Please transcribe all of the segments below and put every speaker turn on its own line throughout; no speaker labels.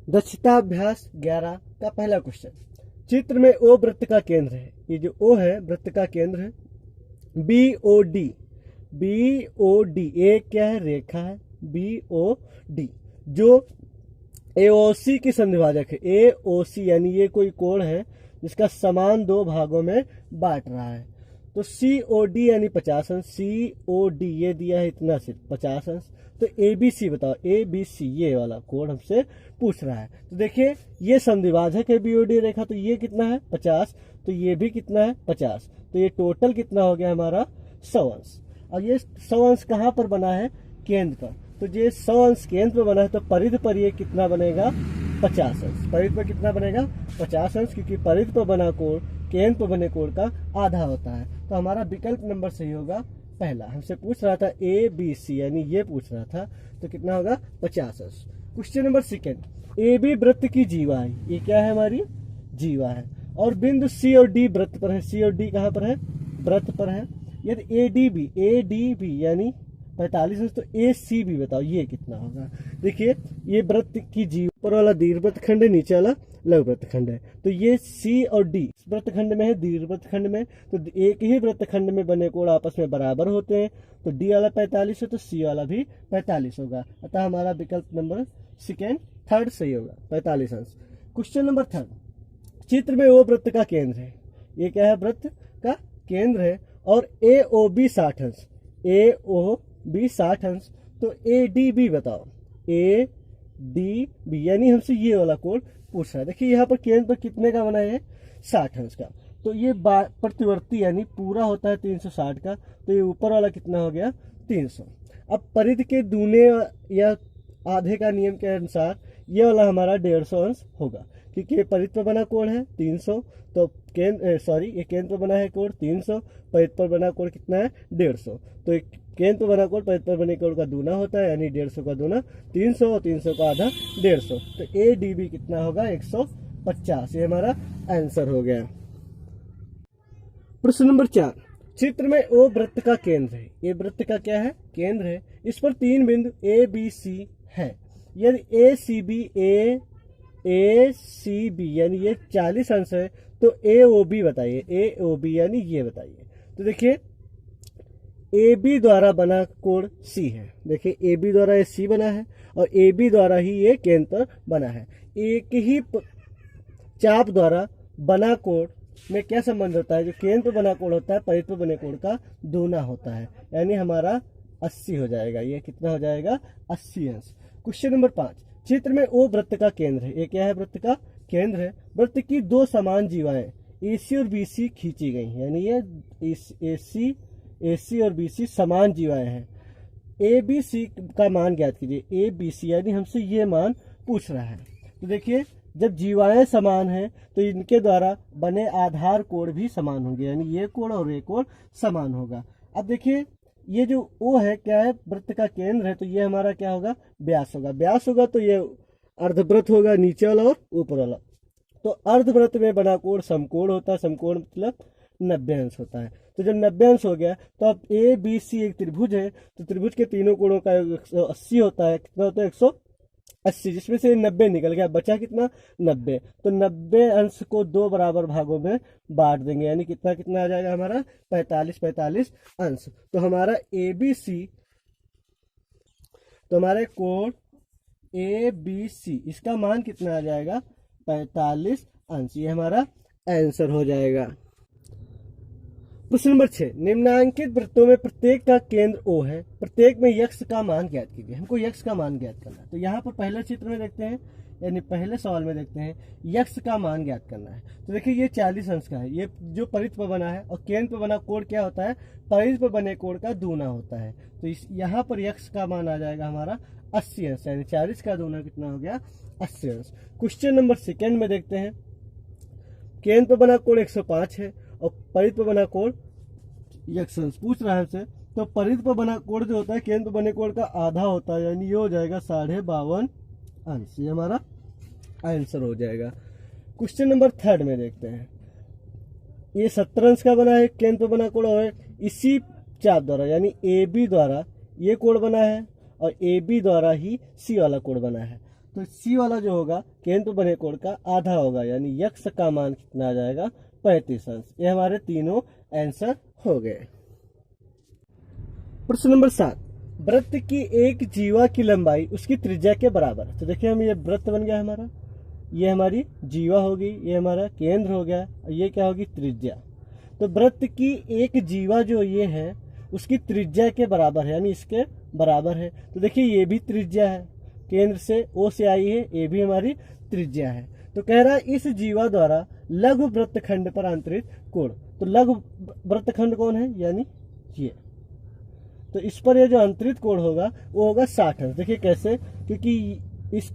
दक्षताभ्यास 11 का पहला क्वेश्चन। चित्र में ओ वृत्त का केंद्र है, ये जो ओ है वृत्त का केंद्र है। बी ओ डी, ए क्या है, रेखा है। बी ओ डी जो एओसी की संधिभाजक है। एओसी यानी ये कोई कोण है जिसका समान दो भागों में बांट रहा है। तो सी ओ डी यानी 50 अंश। सी ओ डी ये दिया है इतना सिर्फ 50 अंश। तो ए बी सी बताओ, ए बी सी ये वाला कोण हमसे पूछ रहा है। तो देखिए ये संधिभाजक है बीओडी रेखा, तो ये कितना है 50, तो ये भी कितना है 50, तो ये टोटल कितना हो गया हमारा 100 अंश। और ये 100 अंश कहाँ पर बना है, केंद्र पर। तो ये 100 अंश केंद्र पर बना है, तो परिध पर ये कितना बनेगा 50 अंश। परिध पर कितना बनेगा 50 अंश, क्योंकि परिध पर बना कोण केंद्र पर बने कोण का आधा होता है। तो हमारा विकल्प नंबर सही होगा पहला। हमसे पूछ रहा था ए बी सी यानी ये पूछ रहा था, तो कितना होगा 50 अंश। Question number second. A B वृत्त की जीवा है, ये क्या है हमारी जीवा है, और बिंदु सी और डी वृत्त पर है। सी और डी कहाँ पर है, वृत्त पर है। यदि ए डी बी यानी 45 अंश, तो ए सी बी बताओ ये कितना होगा। देखिए ये वृत्त की जीवा, ऊपर वाला दीर्घवृत्त खंड है, नीचे वाला लघु वृत्त खंड है। तो ये सी और डी वृत्त खंड में है, दीर्घवृत्त खंड में। तो एक ही वृत्त खंड में बने कोण आपस में बराबर होते हैं। तो डी वाला 45 है, तो सी वाला भी 45 होगा। अतः हमारा विकल्प नंबर थर्ड सही होगा, 45 अंश। Question number third. चित्र में ओ वृत्त का केंद्र है, ये क्या है वृत्त का केंद्र है, और ए ओ बी 60 अंश। ए ओ बी 60 अंश, तो ए डी बी बताओ। ए डी बी यानी हमसे ये वाला कोण पूछ रहा है। देखिए यहाँ पर केंद्र पर कितने का बना है 60 अंश का, तो ये प्रतिवर्ती यानी पूरा होता है 360 का, तो ये ऊपर वाला कितना हो गया 300। अब परिध के दूने या आधे का नियम के अनुसार ये वाला हमारा 150 अंश होगा, क्योंकि ये परिध पर बना कोण है 300, तो ये केंद्र पर बना है कोण 300, परिध पर बना कोण कितना है 150। तो एक केंद्र पर बना कोण परिध पर बने कोण का दूना होता है, यानी 150 का दूना 300 और 300 का आधा 150। तो ए डी बी कितना होगा 150। ये हमारा आंसर हो गया। प्रश्न नंबर 4। चित्र में ओ वृत्त का केंद्र है, ये वृत्त का क्या है केंद्र है। इस पर 3 बिंदु ए बी सी है। यदि ए सी बी यानी ये 40 अंश है, तो ए ओ बी बताइए। ए ओ बी यानी ये बताइए। तो देखिए ए बी द्वारा बना कोण सी है। देखिए ए बी द्वारा ये सी बना है, और ए बी द्वारा ही ये केंद्र पर बना है। एक ही चाप द्वारा बना कोण में क्या संबंध होता है, जो केंद्र पर बना कोण होता है परिध पर बने कोण का दूना होता है, यानी हमारा 80 हो जाएगा। ये कितना हो जाएगा 80 अंश। Question number 5। चित्र में ओ वृत्त का केंद्र है, ये क्या है वृत्त का केंद्र है। वृत्त की दो समान जीवाएं AC और BC खींची गई हैं, यानी ये AC और BC समान जीवाएं हैं। ABC का मान ज्ञात कीजिए। ABC यानी हमसे ये मान पूछ रहा है। तो देखिए जब जीवाएं समान हैं तो इनके द्वारा बने आधार कोण भी समान होंगे, यानी ये कोण और ये कोण समान होगा। अब देखिए ये जो O है क्या है वृत्त का केंद्र है, तो ये हमारा क्या होगा व्यास होगा। व्यास होगा तो ये अर्धवृत्त होगा, नीचे वाला और ऊपर वाला। तो अर्धवृत्त में बना कोण समकोण होता है, समकोण मतलब 90 अंश होता है। तो जब 90 अंश हो गया तो अब ABC एक त्रिभुज है, तो त्रिभुज के तीनों कोणों का 180 होता है। कितना होता है 180, जिसमें से 90 निकल गया, बचा कितना 90। तो 90 अंश को 2 बराबर भागों में बांट देंगे, यानी कितना कितना आ जाएगा हमारा 45 अंश। तो हमारा ABC, तो हमारे कोण ABC इसका मान कितना आ जाएगा 45 अंश। ये हमारा आंसर हो जाएगा। प्रश्न नंबर 6। निम्नांकित वृत्तों में प्रत्येक का केंद्र O है, प्रत्येक में यक्ष का मान ज्ञात कीजिए। हमको यक्ष का मान ज्ञात करना है। तो यहाँ पर पहले चित्र में देखते हैं, यानी पहले सवाल में देखते हैं यक्ष का मान ज्ञात करना है। तो देखिए ये 40 अंश का है, ये जो परिध पर बना है, और केंद्र पर बना कोण क्या होता है परिध पर बने कोण का दूना होता है। तो यहाँ पर यक्ष का मान आ जाएगा हमारा 80 अंश, यानी 40 का दूना कितना हो गया 80 अंश। क्वेश्चन नंबर 2 में देखते हैं। केंद्र पर बना कोण 105 है, और परिध पर बना कोण यक्ष अंश पूछ रहा है हमसे। तो परिध पर बना कोण जो होता है केंद्र पर बने कोण का आधा होता है, यानी ये हो जाएगा 52.5 अंश। ये हमारा आंसर हो जाएगा। क्वेश्चन नंबर 3 में देखते हैं। ये 70 अंश का बना है, केंद्र पर बना कोण है इसी चाप द्वारा, यानी AB द्वारा ये कोण बना है, और AB द्वारा ही C वाला कोण बना है। तो सी वाला जो होगा केंद्र पर बने कोण का आधा होगा, यानी यक्ष का मान कितना आ जाएगा 35 अंश। ये हमारे तीनों आंसर हो गए। प्रश्न नंबर 7, वृत्त की एक जीवा की लंबाई उसकी त्रिज्या के बराबर। तो देखिए हम ये वृत्त बन गया हमारा, ये हमारी जीवा होगी, ये हमारा केंद्र हो गया, और ये क्या होगी त्रिज्या। तो वृत्त की एक जीवा जो ये है उसकी त्रिज्या के बराबर है, यानी इसके बराबर है। तो देखिए ये भी त्रिज्या है, केंद्र से ओ से आई है, ये भी हमारी त्रिज्या है। तो कह रहा है इस जीवा द्वारा लघु वृत्तखंड पर अंतरित कोण। तो लघु वृत्तखंड कौन है, यानी ये। तो इस पर ये जो अंतरित कोण होगा वो होगा 60 अंश। देखिए कैसे, क्योंकि इस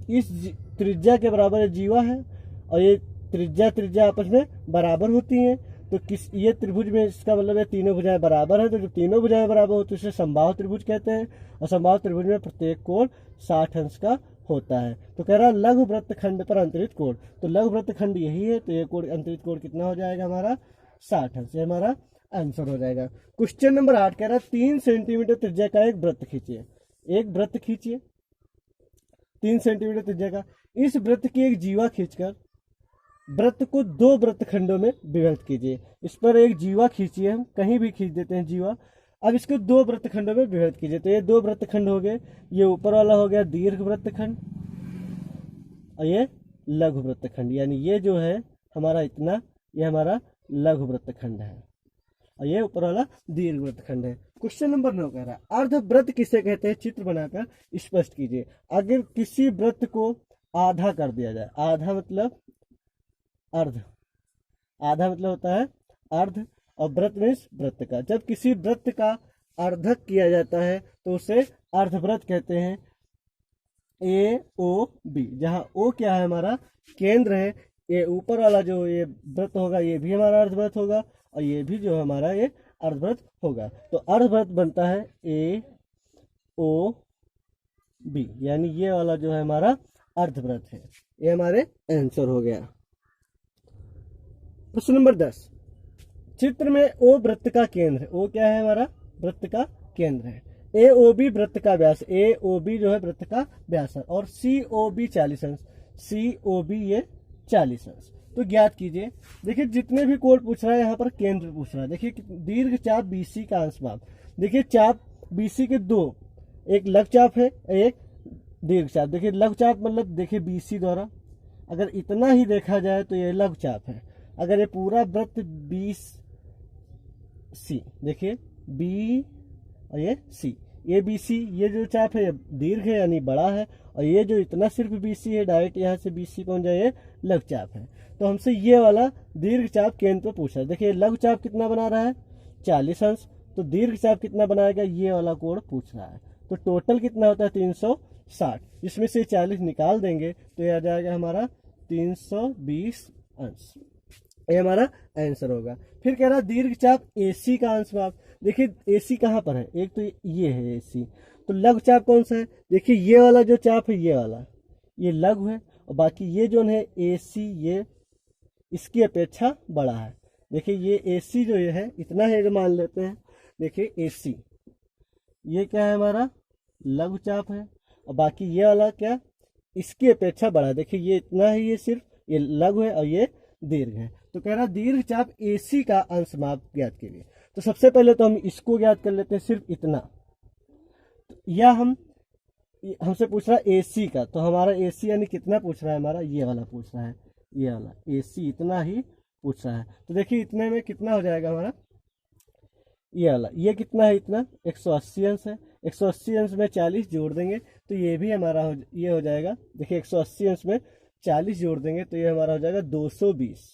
त्रिज्या के बराबर जीवा है और ये त्रिज्या आपस में बराबर होती हैं। तो ये त्रिभुज में इसका मतलब है तीनों भुजाएं बराबर हैं। तो जब तीनों भुजाएं बराबर हो तो इसे समबाहु त्रिभुज कहते हैं, और समबाहु त्रिभुज में प्रत्येक कोण 60 अंश का होता है। तो कह रहा है लघु वृत्तखंड पर अंतरित कोण। तो लघु वृत्तखंड यही है, तो ये कोण अंतरित कोण कितना हो जाएगा हमारा 60 अंश। ये हमारा आंसर हो जाएगा। क्वेश्चन नंबर 8 कह रहा है 3 सेंटीमीटर त्रिज्या का एक वृत्त खींचिए। एक वृत्त खींचिए 3 सेंटीमीटर त्रिज्या का। इस वृत्त की एक जीवा खींचकर वृत्त को 2 वृत्तखंडों में विभक्त कीजिए। इस पर एक जीवा खींचिए, हम कहीं भी खींच देते हैं जीवा। अब इसको 2 वृत्तखंडों में विभक्त कीजिए। तो ये 2 वृत्तखंड हो गए, ये ऊपर वाला हो गया दीर्घ वृत्तखंड और ये लघु वृत्तखंड, यानी ये जो है हमारा इतना, ये हमारा लघु वृत्तखंड है और ये ऊपर वाला दीर्घ वृत्तखंड है। क्वेश्चन नंबर 9 कह रहा है अर्धवृत्त किसे कहते हैं, चित्र बनाकर स्पष्ट कीजिए। अगर किसी वृत्त को आधा कर दिया जाए, आधा मतलब अर्ध, आधा मतलब होता है अर्ध, और वृत्त में वृत्त का, जब किसी वृत्त का अर्धक किया जाता है तो उसे अर्धवृत्त कहते हैं। ए ओ बी, जहाँ ओ क्या है हमारा केंद्र है, ये ऊपर वाला जो ये वृत्त होगा ये भी हमारा अर्धवृत्त होगा, और ये भी जो हमारा ये अर्धवृत्त होगा। तो अर्धवृत्त बनता है ए ओ बी, यानी ये वाला जो है हमारा अर्धवृत्त है। ये हमारे आंसर हो गया। प्रश्न नंबर 10, चित्र में ओ वृत्त का केंद्र है। ओ क्या है हमारा वृत्त का केंद्र है। ए ओ बी वृत्त का व्यास, ए ओ बी जो है वृत्त का व्यास है, और सी ओ बी 40 अंश, सी ओ बी ये 40 अंश। तो ज्ञात कीजिए। देखिए जितने भी कोण पूछ रहा है यहाँ पर केंद्र पूछ रहा है। देखिए दीर्घ चाप बीसी का अंश माप। देखिए चाप बीसी के 2, एक लघु चाप है एक दीर्घ चाप। देखिए लघु चाप मतलब देखिए बीसी द्वारा, अगर इतना ही देखा जाए तो ये लघु चाप है। अगर ये पूरा वृत्त 20 सी, देखिए बी और ये सी, ये बी सी, ये जो चाप है ये दीर्घ है यानी बड़ा है, और ये जो इतना सिर्फ बी सी है डायरेक्ट यहाँ से बी सी पहुंच जाए ये लघु चाप है। तो हमसे ये वाला दीर्घ चाप केंद्र पर पूछा है। देखिए लघु चाप कितना बना रहा है 40 अंश, तो दीर्घ चाप कितना बनाएगा, ये वाला कोण पूछ रहा है। तो टोटल कितना होता है 360, जिसमें से 40 निकाल देंगे तो ये आ जाएगा हमारा 320 अंश। ये हमारा आंसर होगा। फिर कह रहा है दीर्घ चाप AC का अंश माप। देखिए AC कहाँ पर है, एक तो ये है AC, तो लघु चाप कौन सा है, देखिए ये वाला जो चाप है ये वाला, ये लघु है, और बाकी ये जो है AC ये इसकी अपेक्षा बड़ा है। देखिए ये AC जो ये है इतना है मान लेते हैं। देखिए AC ये क्या है हमारा लघु चाप है, और बाकी ये वाला क्या इसकी अपेक्षा बड़ा है। देखिए ये इतना है, ये सिर्फ ये लघु है और ये दीर्घ है। तो कह रहा दीर्घ चाप AC का अंश माप ज्ञात कीजिए। तो सबसे पहले तो हम इसको ज्ञात कर लेते हैं, सिर्फ इतना, या हमसे पूछ रहा है AC का, तो हमारा AC यानी कितना पूछ रहा है हमारा, ये वाला पूछ रहा है, ये वाला AC इतना ही पूछ रहा है। तो देखिए इतने में कितना हो जाएगा हमारा, ये वाला ये कितना है, इतना 180 अंश है। 180 अंश में 40 जोड़ देंगे तो ये भी हमारा ये हो जाएगा। देखिए 180 अंश में 40 जोड़ देंगे तो ये हमारा हो जाएगा 220।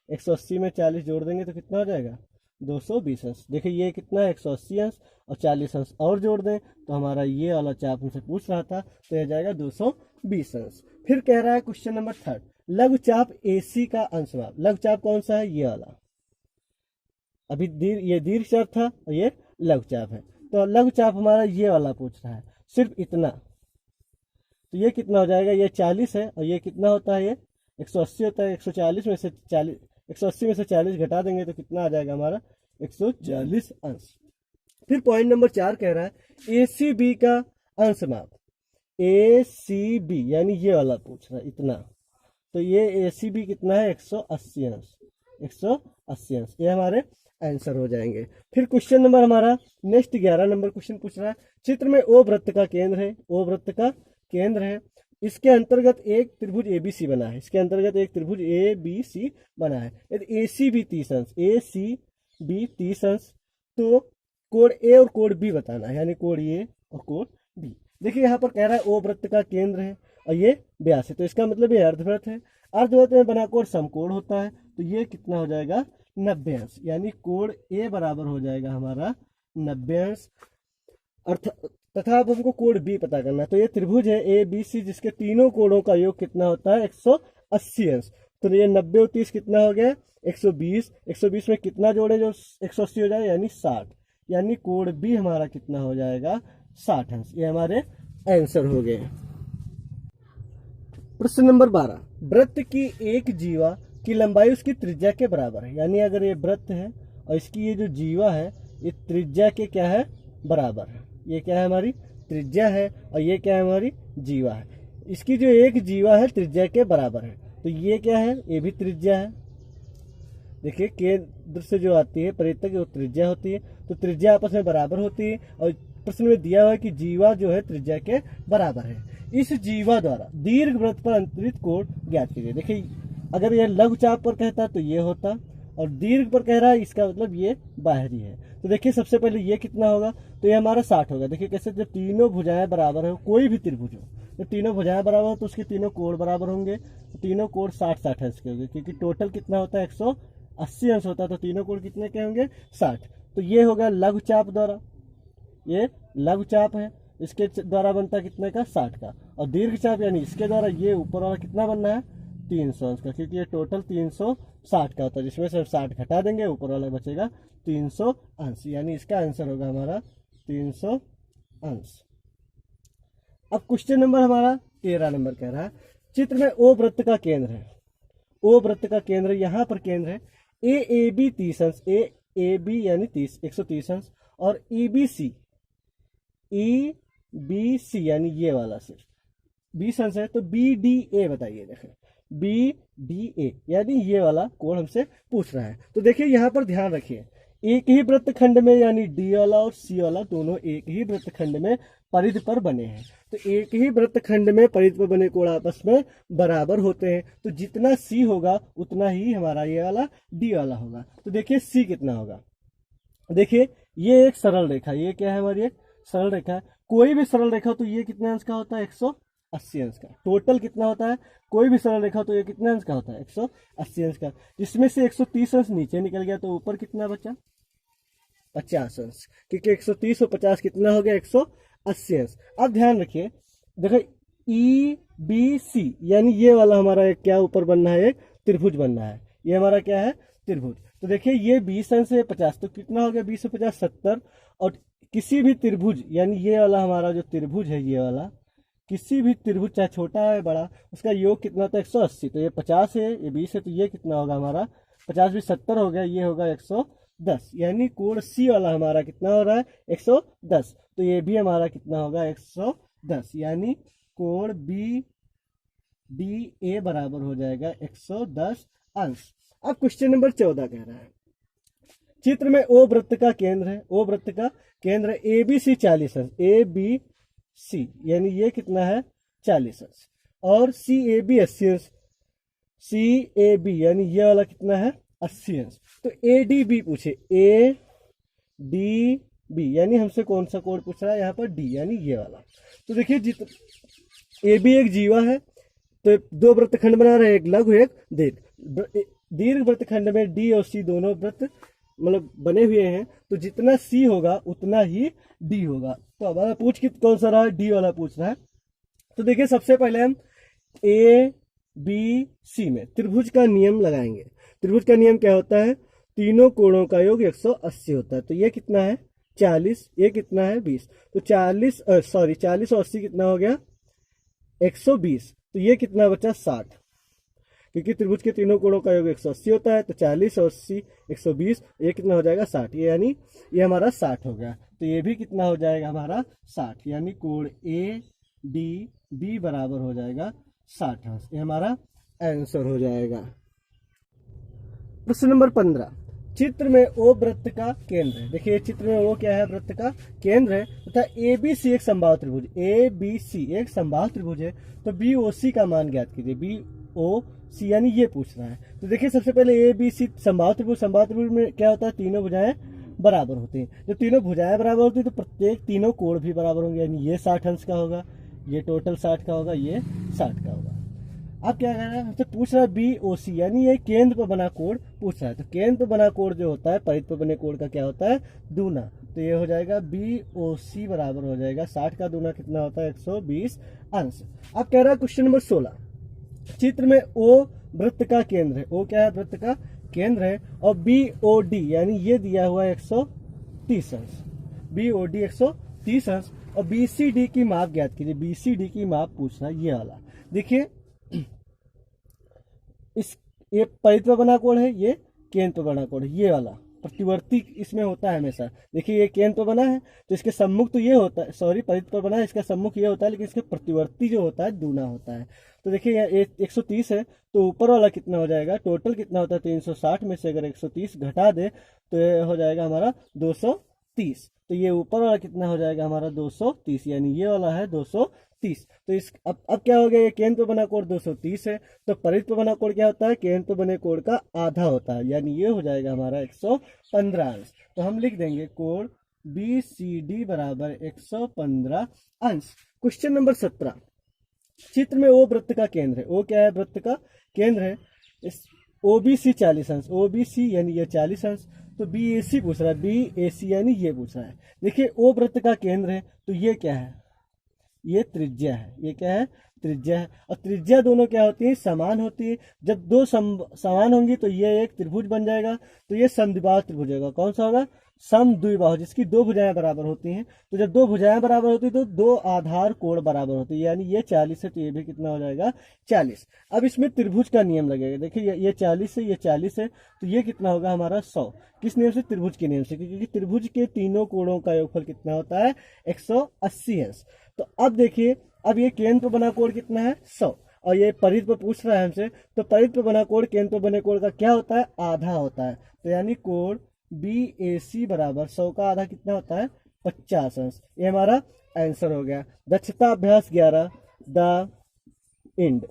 180 में 40 जोड़ देंगे तो कितना हो जाएगा 220 अंश। देखिए ये कितना है 180 अंश, और 40 अंश और जोड़ दें तो हमारा ये वाला चाप हमसे पूछ रहा था, तो यह जाएगा 220 अंश। फिर कह रहा है क्वेश्चन नंबर 3, लघु चाप AC का अंश माप। लघु चाप कौन सा है, ये वाला, अभी ये दीर्घ चाप था और ये लघु चाप है। तो लघु चाप हमारा ये वाला पूछ रहा है, सिर्फ इतना, तो ये कितना हो जाएगा, ये 40 है और ये कितना होता है, ये 180 होता है। 140 में से 40, 180 में से 40 घटा देंगे तो कितना आ जाएगा हमारा 140 अंश। फिर पॉइंट नंबर 4 कह रहा है ACB का अंश माप। ACB यानी ये वाला पूछ रहा है इतना, तो ये ACB कितना है 180 अंश, 180 अंश, ये हमारे आंसर हो जाएंगे। फिर क्वेश्चन नंबर हमारा नेक्स्ट 11 नंबर क्वेश्चन पूछ रहा है, चित्र में O वृत्त का केंद्र है, O वृत्त का केंद्र है, इसके अंतर्गत एक त्रिभुज ABC बना है, इसके अंतर्गत एक त्रिभुज ABC बना है, यदि ACB 30 अंश, ACB 30 अंश, तो कोण A और कोण B बताना है, यानी कोण A और कोण B। देखिए यहाँ पर कह रहा है O वृत्त का केंद्र है और ये व्यास है, तो इसका मतलब ये अर्धवृत्त है, अर्धवृत्त में बना कोण समकोण होता है, तो ये कितना हो जाएगा 90 अंश, यानी कोण A बराबर हो जाएगा हमारा 90 अंश। तथा अब हमको कोण B पता करना है, तो ये त्रिभुज है ABC जिसके तीनों कोणों का योग कितना होता है 180 अंश, तो ये 90 और 30 कितना हो गया 120, 120 में कितना जोड़े जो 180 हो जाए यानी 60, यानी कोण B हमारा कितना हो जाएगा 60 अंश, ये हमारे आंसर हो गए। प्रश्न नंबर 12, वृत्त की एक जीवा की लंबाई उसकी त्रिज्या के बराबर है, यानी अगर ये वृत्त है और इसकी ये जो जीवा है ये त्रिज्या के क्या है बराबर है, ये क्या है हमारी त्रिज्या है और ये क्या है हमारी जीवा है, इसकी जो एक जीवा है त्रिज्या के बराबर है, तो ये क्या है ये भी त्रिज्या है। देखिए केंद्र से जो आती है परिधि तक वो त्रिज्या होती है, तो त्रिज्या आपस में बराबर होती है और प्रश्न में दिया हुआ है कि जीवा जो है त्रिज्या के बराबर है। इस जीवा द्वारा दीर्घ वृत्त पर अंतरित कोण ज्ञात कीजिए। देखिए अगर यह लघु चाप पर कहता तो ये होता और दीर्घ पर कह रहा है इसका मतलब ये बाहरी है, तो देखिए सबसे पहले ये कितना होगा, तो ये हमारा 60 होगा। देखिए कैसे, जब तीनों भुजाएं बराबर हो, कोई भी त्रिभुज हो, जब तीनों भुजाएं बराबर हो तो उसके तीनों कोण बराबर होंगे, तो तीनों कोण 60-60 अंश के होंगे, क्योंकि टोटल कितना होता है 180 अंश होता है, तो तीनों कोण कितने के होंगे 60। तो ये होगा लघु चाप द्वारा, ये लघु चाप है, इसके द्वारा बनता है कितने का 60 का, और दीर्घ चाप यानी इसके द्वारा ये ऊपर वाला कितना बनना है 300 अंश का, क्योंकि ये टोटल 360 का होता है, जिसमें से 60 घटा देंगे ऊपर वाला बचेगा 300 अंश, यानी इसका आंसर होगा हमारा 300 अंश। अब क्वेश्चन नंबर हमारा 13 नंबर कह रहा है, चित्र में O वृत्त का केंद्र है, O वृत्त का केंद्र यहाँ पर केंद्र है, AAB 30 अंश, AAB यानी 30 130 अंश, और EBC यानी ये वाला सिर्फ 20 अंश है, तो BDA बताइए। देखें BDA यानी ये वाला कोण हमसे पूछ रहा है, तो देखिए यहाँ पर ध्यान रखिए एक ही वृत्तखंड में यानी D वाला और C वाला दोनों एक ही वृत्तखंड में परिधि पर बने हैं, तो एक ही वृत्तखंड में परिधि पर बने कोण आपस में बराबर होते हैं, तो जितना C होगा उतना ही हमारा ये वाला D वाला होगा। तो देखिए C कितना होगा, देखिए ये एक सरल रेखा, ये क्या है हमारी एक सरल रेखा है, कोई भी सरल रेखा तो ये कितने अंश का होता है 180 अंश का, टोटल कितना होता है कोई भी सरल रेखा तो ये कितने अंश का होता है 180 अंश का, जिसमें से 130 अंश नीचे निकल गया तो ऊपर कितना बचा 50 अंश, क्योंकि 130 और 50 कितना हो गया 180 अंश। अब ध्यान रखिए देखो EBC यानी ये वाला हमारा एक क्या ऊपर बनना है एक त्रिभुज बनना है, ये हमारा क्या है त्रिभुज, तो देखिए ये 20 अंश है 50, तो कितना हो गया 20 से 50 70, और किसी भी त्रिभुज यानी ये वाला हमारा जो त्रिभुज है ये वाला किसी भी त्रिभुज चाहे छोटा है बड़ा उसका योग कितना होता है 180, तो ये 50 है ये 20 है, तो ये कितना होगा हमारा 50 भी 70 हो गया, ये होगा 110, यानी कोण C वाला हमारा कितना हो रहा है 110, तो ये भी हमारा कितना होगा 110, यानी कोण BDA बराबर हो जाएगा 110 अंश। अब क्वेश्चन नंबर 14 कह रहा है, चित्र में O वृत्त का केंद्र है, O वृत्त का केंद्र है, ABC 40 अंश, ABC यानी ये कितना है 40 अंश, और CAB 80 अंश, CAB यानी ये वाला कितना है 80 अंश, तो ADB पूछे, ADB यानी हमसे कौन सा कोण पूछ रहा है यहाँ पर D यानी ये वाला, तो देखिए AB एक जीवा है, तो दो वृत्तखंड बना रहे, एक लघु एक दीर्घ वृत्तखंड में D और C दोनों वृत्त मतलब बने हुए हैं, तो जितना C होगा उतना ही D होगा, तो हमारा पूछ कित कौन सा रहा है D वाला पूछ रहा है। तो देखिए सबसे पहले हम ABC में त्रिभुज का नियम लगाएंगे, त्रिभुज का नियम क्या होता है तीनों कोणों का योग 180 होता है, तो ये कितना है 40, ये कितना है 20, तो 40 और 80 कितना हो गया 120, तो ये कितना बचा 60, क्योंकि त्रिभुज के तीनों कोणों का योग 180 होता है, तो 40 और 80 120, ये कितना हो जाएगा 60, ये यानी ये हमारा 60 हो गया, तो ये भी कितना हो जाएगा हमारा 60, यानी कोण बी बराबर हो जाएगा 60 अंश। ये हमारा आंसर हो जाएगा। प्रश्न नंबर 15, चित्र में ओ वृत्त का केंद्र है। देखिए चित्र में ओ क्या है, वृत्त का केंद्र है तथा ए बी सी एक समबाहु त्रिभुज, ए बी सी एक समबाहु त्रिभुज है, तो बी ओ सी का मान ज्ञात कीजिए। बी ओ सी यानी ये पूछ रहा है। तो देखिए सबसे पहले ए बी सी समबाहु त्रिभुज में क्या होता है, तीनों भुजाएं बराबर होती हैं। जब तीनों भुजाएं बराबर होती है तो प्रत्येक तीनों कोण भी बराबर होंगे, यानी ये 60 अंश का होगा, ये टोटल 60 का होगा, ये 60 का होगा। अब क्या कह रहा है, हमसे पूछ रहा है बी ओ सी यानी ये केंद्र पर बना कोण पूछ रहा है। तो केंद्र पर बना कोण जो होता है परिध पर बने कोण का क्या होता है, दूना। तो ये हो जाएगा बी ओ सी बराबर हो जाएगा 60 का दूना कितना होता है, 120 अंश। अब कह रहा है क्वेश्चन नंबर 16, चित्र में ओ वृत्त का केंद्र है, ओ क्या है, वृत्त का केंद्र है, और बी ओ डी यानी ये दिया हुआ है 130 अंश, बी ओ डी 130 अंश, और बी सी डी की माप ज्ञात कीजिए। बी सी डी की माप पूछ रहा है ये वाला। देखिए ये परिध पर बना कोण है, ये केंद्र पर बना कोण है, ये वाला प्रतिवर्ती इसमें होता है हमेशा। देखिए ये केंद्र पर बना है तो इसके सम्मुख तो ये होता है, सॉरी परिध पर बना है, इसका सम्मुख ये होता है, लेकिन इसके प्रतिवर्ती जो होता है दूना होता है। तो देखिए यहाँ 130 है तो ऊपर वाला कितना हो जाएगा, टोटल कितना होता है 360 में से अगर 130 घटा दे तो ये हो जाएगा हमारा 230। तो ये ऊपर वाला कितना हो जाएगा हमारा 230, यानी ये वाला है 230। तो इस अब क्या हो गया, ये केंद्र पर बना कोण 230 है, तो परिध पर बना कोण क्या होता है, केंद्र पर बने कोण का आधा होता है, यानी ये हो जाएगा हमारा 115 अंश। तो हम लिख देंगे कोण बी सी डी बराबर 115 अंश। क्वेश्चन नंबर 17, चित्र में ओ वृत्त का केंद्र है, ओ क्या है, वृत्त का केंद्र है, इस ओ बी सी 40 अंश, ओ बी सी यानी ये 40 अंश, तो बी ए सी पूछ रहा है, बी ए सी यानी ये पूछ रहा है। देखिए ओ वृत्त का केंद्र है तो ये क्या है, ये त्रिज्या है, ये क्या है, त्रिज्या है, और त्रिज्या दोनों क्या होती है, समान होती है। जब दो समान होंगी तो ये एक त्रिभुज बन जाएगा, तो ये समद्विबाहु त्रिभुज होगा। कौन सा होगा, समद्विबाहु, जिसकी दो भुजाएं बराबर होती हैं। तो जब दो भुजाएं बराबर होती है तो दो आधार कोण बराबर होती है, यानी ये 40 है तो ये भी कितना हो जाएगा 40। अब इसमें त्रिभुज का नियम लगेगा। देखिए ये 40 है, ये 40 है, तो ये कितना होगा हमारा 100। किस नियम से, त्रिभुज के नियम से, क्योंकि त्रिभुज के तीनों कोणों का योगफल कितना होता है 180 अंश। तो अब देखिए अब ये केंद्र पर बना कोण कितना है 100, और ये परिध पर पूछ रहा है हमसे, तो परिध पर बना कोण केंद्र पर बने कोण का क्या होता है, आधा होता है। तो यानी कोण बी ए सी बराबर 100 का आधा कितना होता है 50 अंश। ये हमारा आंसर हो गया। दक्षता अभ्यास 11 द एंड।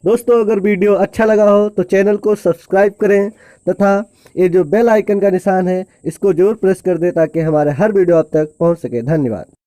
दोस्तों अगर वीडियो अच्छा लगा हो तो चैनल को सब्सक्राइब करें तथा ये जो बेल आइकन का निशान है इसको जरूर प्रेस कर दें ताकि हमारे हर वीडियो आप तक पहुंच सके। धन्यवाद।